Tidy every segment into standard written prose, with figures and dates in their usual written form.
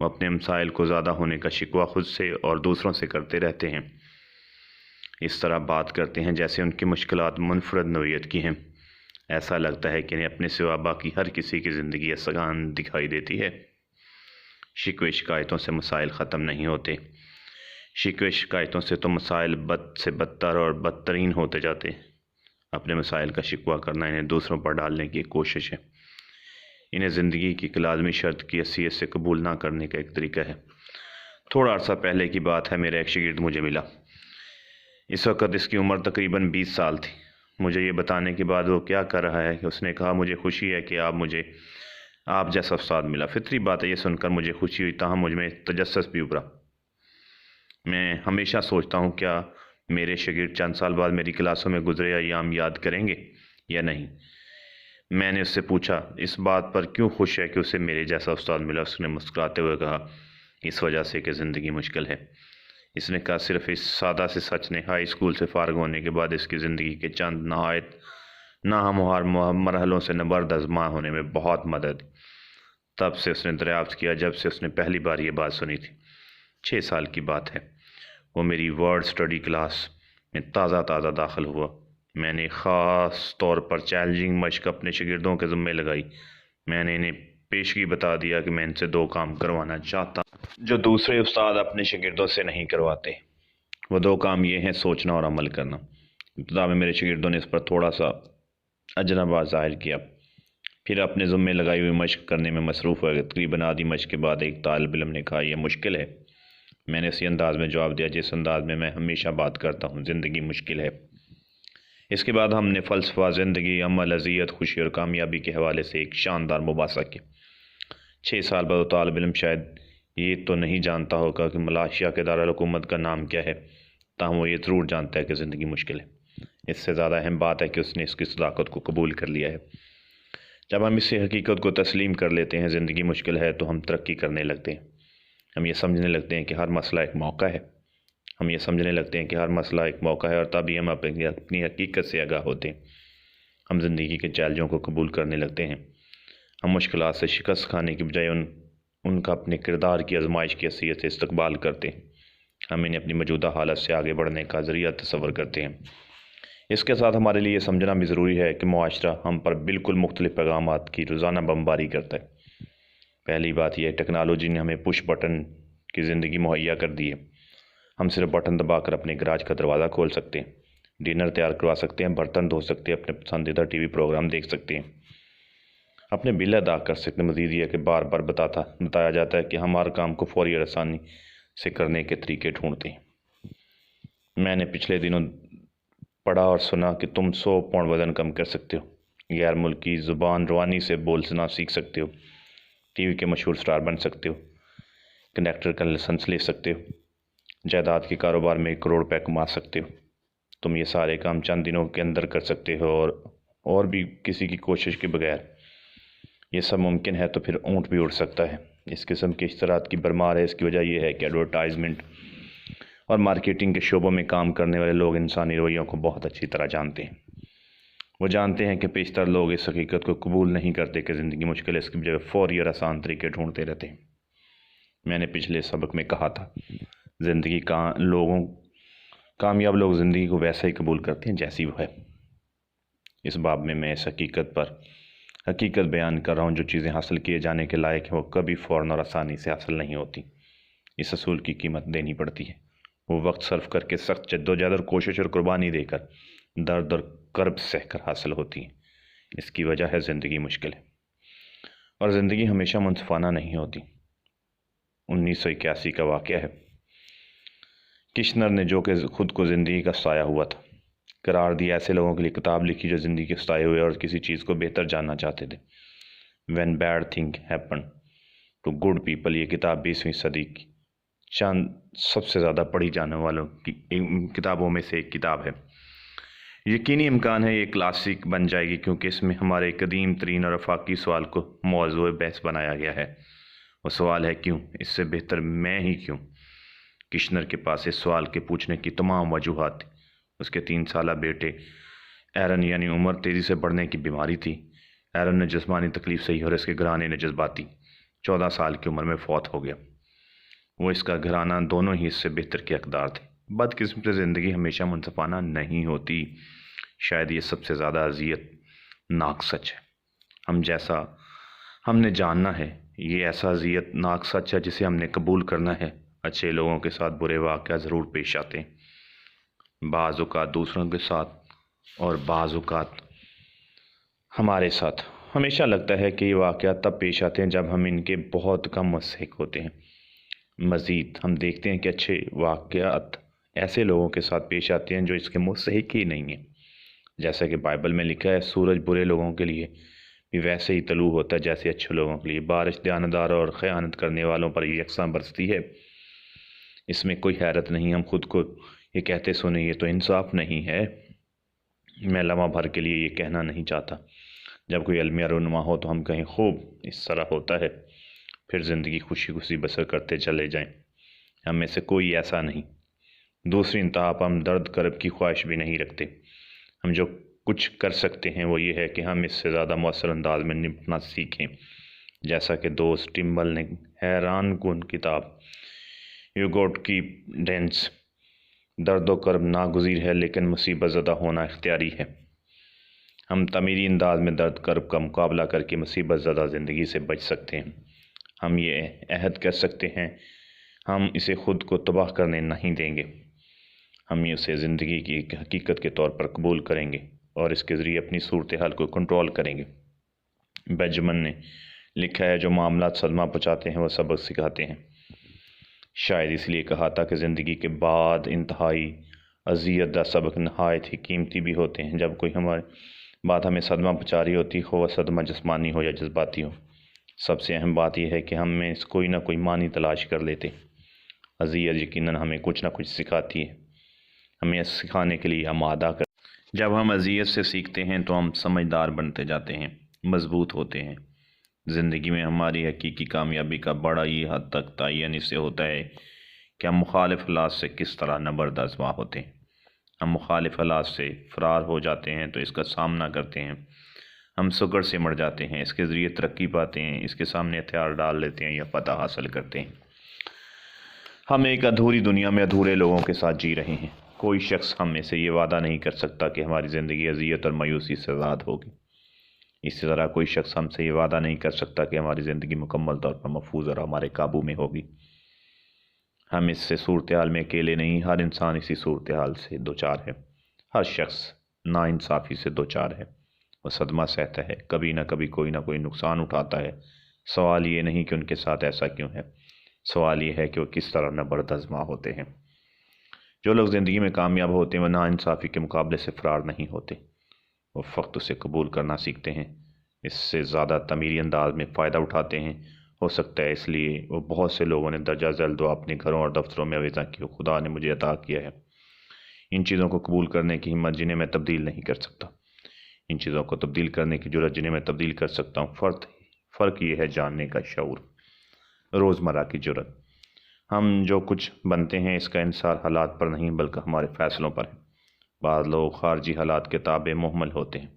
وہ اپنے مسائل کو زیادہ ہونے کا شکوہ خود سے اور دوسروں سے کرتے رہتے ہیں۔ اس طرح بات کرتے ہیں جیسے ان کی مشکلات منفرد نوعیت کی ہیں۔ ایسا لگتا ہے کہ انہیں اپنے سوا باقی ہر کسی کی زندگی آسان دکھائی دیتی ہے۔ شکوے شکایتوں سے مسائل ختم نہیں ہوتے۔ شکوے شکایتوں سے تو مسائل بد سے بدتر اور بدترین ہوتے جاتے ہیں۔ اپنے مسائل کا شکوہ کرنا انہیں دوسروں پر ڈالنے کی ایک کوشش ہے۔ انہیں زندگی کی ایک لازمی شرط کی حیثیت سے قبول نہ کرنے کا ایک طریقہ ہے۔ تھوڑا عرصہ پہلے کی بات ہے، میرا ایک شاگرد مجھے ملا۔ اس وقت اس کی عمر تقریباً 20 سال تھی۔ مجھے یہ بتانے کے بعد وہ کیا کر رہا ہے کہ اس نے کہا، مجھے خوشی ہے کہ آپ جیسا استاد ملا۔ فطری بات ہے، یہ سن کر مجھے خوشی ہوئی، تاہم مجھ میں تجسس بھی ابھرا۔ میں ہمیشہ سوچتا ہوں کیا میرے شاگرد چند سال بعد میری کلاسوں میں گزرے ایام یاد کریں گے یا نہیں۔ میں نے اس سے پوچھا اس بات پر کیوں خوش ہے کہ اسے میرے جیسا استاد ملا۔ اس نے مسکراتے ہوئے کہا، اس وجہ سے کہ زندگی مشکل ہے۔ اس نے کہا، صرف اس سادہ سے سچ نے ہائی اسکول سے فارغ ہونے کے بعد اس کی زندگی کے چند نہایت ناہموار مرحلوں سے نبرد آزما ہونے میں بہت مدد۔ تب سے اس نے دریافت کیا جب سے اس نے پہلی بار یہ بات سنی تھی۔ 6 سال کی بات ہے۔ وہ میری ورڈ اسٹڈی کلاس میں تازہ داخل ہوا۔ میں نے خاص طور پر چیلنجنگ مشق اپنے شاگردوں کے ذمے لگائی۔ میں نے انہیں پیشگی بتا دیا کہ میں ان سے 2 کام کروانا چاہتا ہوں جو دوسرے استاد اپنے شاگردوں سے نہیں کرواتے۔ وہ 2 کام یہ ہیں، سوچنا اور عمل کرنا۔ ابتدا میں میرے شاگردوں نے اس پر تھوڑا سا اجنبا ظاہر کیا، پھر اپنے ذمے لگائی ہوئی مشق کرنے میں مصروف ہوئے۔ تقریباً آدھی مشق کے بعد ایک طالب علم نے کہا، یہ مشکل ہے۔ میں نے اسی انداز میں جواب دیا جس انداز میں ہمیشہ بات کرتا ہوں، زندگی مشکل ہے۔ اس کے بعد ہم نے فلسفہ، زندگی، عمل، اذیت، خوشی اور کامیابی کے حوالے سے ایک شاندار مباحثہ کیا۔ 6 سال بعد وہ طالب علم شاید یہ تو نہیں جانتا ہوگا کہ ملائیشیا کے دارالحکومت کا نام کیا ہے، تاہم وہ یہ ضرور جانتا ہے کہ زندگی مشکل ہے۔ اس سے زیادہ اہم بات ہے کہ اس نے اس کی صداقت کو قبول کر لیا ہے۔ جب ہم اس حقیقت کو تسلیم کر لیتے ہیں، زندگی مشکل ہے، تو ہم ترقی کرنے لگتے ہیں۔ ہم یہ سمجھنے لگتے ہیں کہ ہر مسئلہ ایک موقع ہے۔ اور تبھی ہم اپنی حقیقت سے آگاہ ہوتے ہیں۔ ہم زندگی کے چیلنجوں کو قبول کرنے لگتے ہیں۔ ہم مشکلات سے شکست کھانے کی بجائے ان کا اپنے کردار کی آزمائش کی حیثیت سے استقبال کرتے ہیں۔ ہم انہیں اپنی موجودہ حالت سے آگے بڑھنے کا ذریعہ تصور کرتے ہیں۔ اس کے ساتھ ہمارے لیے یہ سمجھنا بھی ضروری ہے کہ معاشرہ ہم پر بالکل مختلف پیغامات کی روزانہ بمباری کرتا ہے۔ پہلی بات یہ ہے، ٹیکنالوجی نے ہمیں پش بٹن کی زندگی مہیا کر دی ہے۔ ہم صرف بٹن دبا کر اپنے گراج کا دروازہ کھول سکتے ہیں، ڈنر تیار کروا سکتے ہیں، برتن دھو سکتے ہیں، اپنے پسندیدہ ٹی وی پروگرام دیکھ سکتے ہیں، اپنے بل ادا کر سکتے ہیں۔ مزید یہ کہ بار بار بتایا جاتا ہے کہ ہم ہر کام کو فوری اور آسانی سے کرنے کے طریقے ڈھونڈتے ہیں۔ میں نے پچھلے دنوں پڑھا اور سنا کہ تم 100 پاؤنڈ وزن کم کر سکتے ہو، غیر ملکی زبان روانی سے بولنا سیکھ سکتے ہو، ٹی وی کے مشہور سٹار بن سکتے ہو، کنڈکٹر کا لائسنس لے سکتے ہو، جائیداد کے کاروبار میں 1 کروڑ روپے کما سکتے ہو۔ تم یہ سارے کام چند دنوں کے اندر کر سکتے ہو اور بھی کسی کی کوشش کے بغیر۔ یہ سب ممکن ہے تو پھر اونٹ بھی اڑ سکتا ہے۔ اس قسم کے اشتراط کی بھرمار ہے۔ اس کی وجہ یہ ہے کہ ایڈورٹائزمنٹ اور مارکیٹنگ کے شعبوں میں کام کرنے والے لوگ انسانی رویوں کو بہت اچھی طرح جانتے ہیں۔ وہ جانتے ہیں کہ بیشتر لوگ اس حقیقت کو قبول نہیں کرتے کہ زندگی مشکل ہے، اس کی بجائے فوری اور آسان طریقے ڈھونڈتے رہتے ہیں۔ میں نے پچھلے سبق میں کہا تھا، کامیاب لوگ زندگی کو ویسا ہی قبول کرتے ہیں جیسی وہ ہے۔ اس باب میں اس حقیقت بیان کر رہا ہوں، جو چیزیں حاصل کیے جانے کے لائق ہیں وہ کبھی فوراً اور آسانی سے حاصل نہیں ہوتی۔ اس اصول کی قیمت دینی پڑتی ہے۔ وہ وقت صرف کر کے، سخت جدوجہد اور کوشش اور قربانی دے کر، درد اور کرب سہ کر حاصل ہوتی ہیں۔ اس کی وجہ ہے زندگی مشکل ہے، اور زندگی ہمیشہ منصفانہ نہیں ہوتی۔ 1981 کا واقعہ ہے۔ کشنر نے، جو کہ خود کو زندگی کا سایہ ہوا تھا، قرار دیا، ایسے لوگوں کے لیے کتاب لکھی جو زندگی کے سائے ہوئے اور کسی چیز کو بہتر جاننا چاہتے تھے۔ When bad thing happen to good people, یہ کتاب 20ویں صدی کی چند سب سے زیادہ پڑھی جانے والوں کی کتابوں میں سے ایک کتاب ہے۔ یقینی امکان ہے یہ کلاسک بن جائے گی، کیونکہ اس میں ہمارے قدیم ترین اور آفاقی سوال کو موضوع بحث بنایا گیا ہے۔ وہ سوال ہے، کیوں؟ اس سے بہتر میں ہی کیوں؟ کشنر کے پاس اس سوال کے پوچھنے کی تمام وجوہات تھیں۔ اس کے 3 سالہ بیٹے ایرن یعنی عمر تیزی سے بڑھنے کی بیماری تھی۔ ایرن نے جسمانی تکلیف سہی اور اس کے گھرانے نے جذباتی 14 سال کی عمر میں فوت ہو گیا۔ وہ اس کا گھرانہ دونوں ہی اس سے بہتر کے حقدار تھے۔ بدقسمتی زندگی ہمیشہ منصفانہ نہیں ہوتی، شاید یہ سب سے زیادہ اذیت ناک سچ ہے۔ ہم نے جاننا ہے، یہ ایسا اذیت ناک سچ ہے جسے ہم نے قبول کرنا ہے۔ اچھے لوگوں کے ساتھ برے واقعات ضرور پیش آتے ہیں، بعض اوقات دوسروں کے ساتھ اور بعض اوقات ہمارے ساتھ۔ ہمیشہ لگتا ہے کہ یہ واقعات تب پیش آتے ہیں جب ہم ان کے بہت کم مستحق ہوتے ہیں۔ مزید ہم دیکھتے ہیں کہ اچھے واقعات ایسے لوگوں کے ساتھ پیش آتے ہیں جو اس کے مستحق ہی نہیں ہیں، جیسا کہ بائبل میں لکھا ہے، سورج برے لوگوں کے لیے بھی ویسے ہی طلوع ہوتا ہے جیسے اچھے لوگوں کے لیے۔ بارش دیانتدار اور خیانت کرنے والوں پر یکساں برستی ہے۔ اس میں کوئی حیرت نہیں، ہم خود کو یہ کہتے سنیں یہ تو انصاف نہیں ہے۔ میں لمحہ بھر کے لیے یہ کہنا نہیں چاہتا، جب کوئی علمیہ رونما ہو تو ہم کہیں خوب اس طرح ہوتا ہے، پھر زندگی خوشی خوشی بسر کرتے چلے جائیں۔ ہم میں سے کوئی ایسا نہیں۔ دوسری انتہا پر ہم درد کرب کی خواہش بھی نہیں رکھتے۔ ہم جو کچھ کر سکتے ہیں وہ یہ ہے کہ ہم اس سے زیادہ مؤثر انداز میں نپٹنا سیکھیں، جیسا کہ دوست ٹمبل نے حیران کن کتاب یو گوٹ کی ڈینس درد و کرب ناگزیر ہے لیکن مصیبت زدہ ہونا اختیاری ہے۔ ہم تعمیری انداز میں درد کرب کا مقابلہ کر کے مصیبت زدہ زندگی سے بچ سکتے ہیں۔ ہم یہ عہد کر سکتے ہیں ہم اسے خود کو تباہ کرنے نہیں دیں گے، ہم اسے زندگی کی ایک حقیقت کے طور پر قبول کریں گے اور اس کے ذریعے اپنی صورتحال کو کنٹرول کریں گے۔ بینجمن نے لکھا ہے، جو معاملات صدمہ پہنچاتے ہیں وہ سبق سکھاتے ہیں۔ شاید اس لیے کہا تھا کہ زندگی کے بعد انتہائی اذیت دہ سبق نہایت ہی قیمتی بھی ہوتے ہیں۔ جب کوئی ہمارے بات ہمیں صدمہ پہنچا رہی ہوتی ہو، وہ صدمہ جسمانی ہو یا جذباتی ہو، سب سے اہم بات یہ ہے کہ ہم میں اس کوئی نہ کوئی معنی تلاش کر لیتے۔ اذیت یقیناً ہمیں کچھ نہ کچھ سکھاتی ہے، ہمیں سکھانے کے لیے آمادہ کر۔ جب ہم اذیت سے سیکھتے ہیں تو ہم سمجھدار بنتے جاتے ہیں، مضبوط ہوتے ہیں۔ زندگی میں ہماری حقیقی کامیابی کا بڑا ہی حد تک تعین اس سے ہوتا ہے کہ ہم مخالف حالات سے کس طرح نبرد آزما ہوتے ہیں۔ ہم مخالف حالات سے فرار ہو جاتے ہیں تو اس کا سامنا کرتے ہیں، ہم سکڑ سے مر جاتے ہیں، اس کے ذریعے ترقی پاتے ہیں، اس کے سامنے ہتھیار ڈال لیتے ہیں یا فتح حاصل کرتے ہیں۔ ہم ایک ادھوری دنیا میں ادھورے لوگوں کے ساتھ جی رہے ہیں۔ کوئی شخص ہم میں سے یہ وعدہ نہیں کر سکتا کہ ہماری زندگی اذیت اور مایوسی سے آزاد ہوگی۔ اسی طرح کوئی شخص ہم سے یہ وعدہ نہیں کر سکتا کہ ہماری زندگی مکمل طور پر محفوظ اور ہمارے قابو میں ہوگی۔ ہم اس سے صورتحال میں اکیلے نہیں، ہر انسان اسی صورتحال سے دوچار ہے۔ ہر شخص ناانصافی سے دوچار ہے، وہ صدمہ سہتا ہے، کبھی نہ کبھی کوئی نہ کوئی نقصان اٹھاتا ہے۔ سوال یہ نہیں کہ ان کے ساتھ ایسا کیوں ہے، سوال یہ ہے کہ وہ کس طرح نبرد آزما ہوتے ہیں۔ جو لوگ زندگی میں کامیاب ہوتے ہیں وہ ناانصافی کے مقابلے سے فرار نہیں ہوتے، وہ فقط اسے قبول کرنا سیکھتے ہیں، اس سے زیادہ تعمیری انداز میں فائدہ اٹھاتے ہیں۔ ہو سکتا ہے اس لیے وہ بہت سے لوگوں نے درجہ ذیل دعا اپنے گھروں اور دفتروں میں آویزاں کی، خدا نے مجھے عطا کیا ہے ان چیزوں کو قبول کرنے کی ہمت جنہیں میں تبدیل نہیں کر سکتا، ان چیزوں کو تبدیل کرنے کی جرأت جنہیں میں تبدیل کر سکتا ہوں۔ فرق یہ ہے جاننے کا شعور، روزمرہ کی جرأت۔ ہم جو کچھ بنتے ہیں اس کا انحصار حالات پر نہیں بلکہ ہمارے فیصلوں پر ہے۔ بعض لوگ خارجی حالات کے تابع مہمل ہوتے ہیں،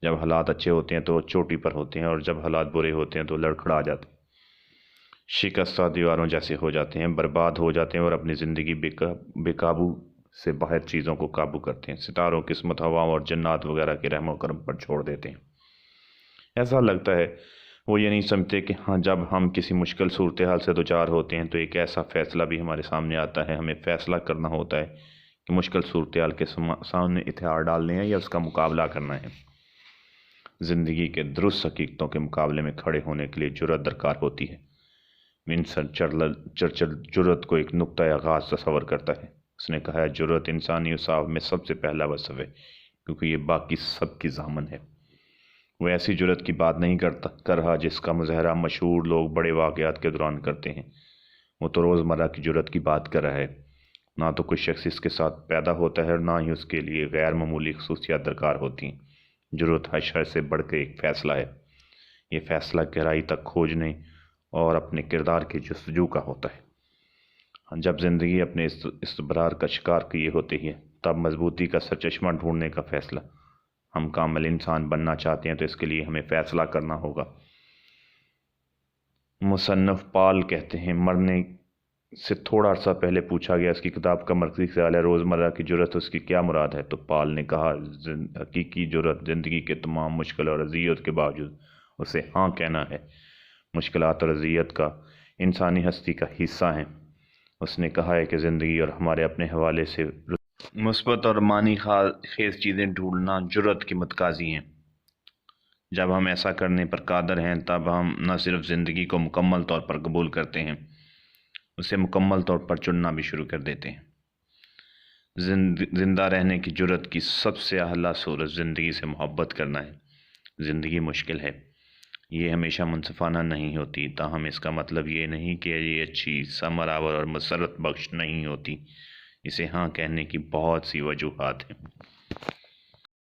جب حالات اچھے ہوتے ہیں تو وہ چوٹی پر ہوتے ہیں اور جب حالات برے ہوتے ہیں تو لڑکھڑا جاتے ہیں، شکستہ دیواروں جیسے ہو جاتے ہیں، برباد ہو جاتے ہیں اور اپنی زندگی بے قابو سے باہر چیزوں کو قابو کرتے ہیں، ستاروں، قسمت، ہواؤں اور جنات وغیرہ کے رحم و کرم پر چھوڑ دیتے ہیں۔ ایسا لگتا ہے وہ یہ نہیں سمجھتے کہ جب ہم کسی مشکل صورتحال سے دوچار ہوتے ہیں تو ایک ایسا فیصلہ بھی ہمارے سامنے آتا ہے، ہمیں فیصلہ کرنا ہوتا ہے کہ مشکل صورتحال کے سامنے ہتھیار ڈالنے ہیں یا اس کا مقابلہ کرنا ہے۔ زندگی کے درست حقیقتوں کے مقابلے میں کھڑے ہونے کے لیے جرأت درکار ہوتی ہے۔ ونسٹن چرچل جرأت کو ایک نقطۂ آغاز تصور کرتا ہے۔ اس نے کہا ہے، جرأت انسانی اصحاف میں سب سے پہلا وصف ہے کیونکہ یہ باقی سب کی ضامن ہے۔ وہ ایسی جرأت کی بات نہیں کر رہا جس کا مظاہرہ مشہور لوگ بڑے واقعات کے دوران کرتے ہیں، وہ تو روزمرہ کی جرأت کی بات کر رہا ہے۔ نہ تو کوئی شخص اس کے ساتھ پیدا ہوتا ہے اور نہ ہی اس کے لیے غیر معمولی خصوصیات درکار ہوتی ہیں۔ جرأت ہر شے سے بڑھ کے ایک فیصلہ ہے، یہ فیصلہ گہرائی تک کھوجنے اور اپنے کردار کی جستجو کا ہوتا ہے۔ جب زندگی اپنے استبرار کا شکار کیے ہوتی ہے تب مضبوطی کا سرچشمہ ڈھونڈنے کا فیصلہ۔ ہم کامل انسان بننا چاہتے ہیں تو اس کے لیے ہمیں فیصلہ کرنا ہوگا۔ مصنف پال کہتے ہیں، مرنے سے تھوڑا عرصہ پہلے پوچھا گیا اس کی کتاب کا مرکزی خیال ہے روزمرہ کی جرت اس کی کیا مراد ہے، تو پال نے کہا حقیقی جرت زندگی کے تمام مشکل اور اذیت کے باوجود اسے ہاں کہنا ہے۔ مشکلات اور اذیت کا انسانی ہستی کا حصہ ہیں۔ اس نے کہا ہے کہ زندگی اور ہمارے اپنے حوالے سے مثبت اور معنی خیز چیزیں ڈھونڈنا جرت کی متقاضی ہیں۔ جب ہم ایسا کرنے پر قادر ہیں تب ہم نہ صرف زندگی کو مکمل طور پر قبول کرتے ہیں، اسے مکمل طور پر چننا بھی شروع کر دیتے ہیں۔ زندہ رہنے کی جرت کی سب سے اعلیٰ صورت زندگی سے محبت کرنا ہے۔ زندگی مشکل ہے، یہ ہمیشہ منصفانہ نہیں ہوتی، تاہم اس کا مطلب یہ نہیں کہ یہ اچھی، ثمرآور اور مسرت بخش نہیں ہوتی۔ اسے ہاں کہنے کی بہت سی وجوہات ہیں۔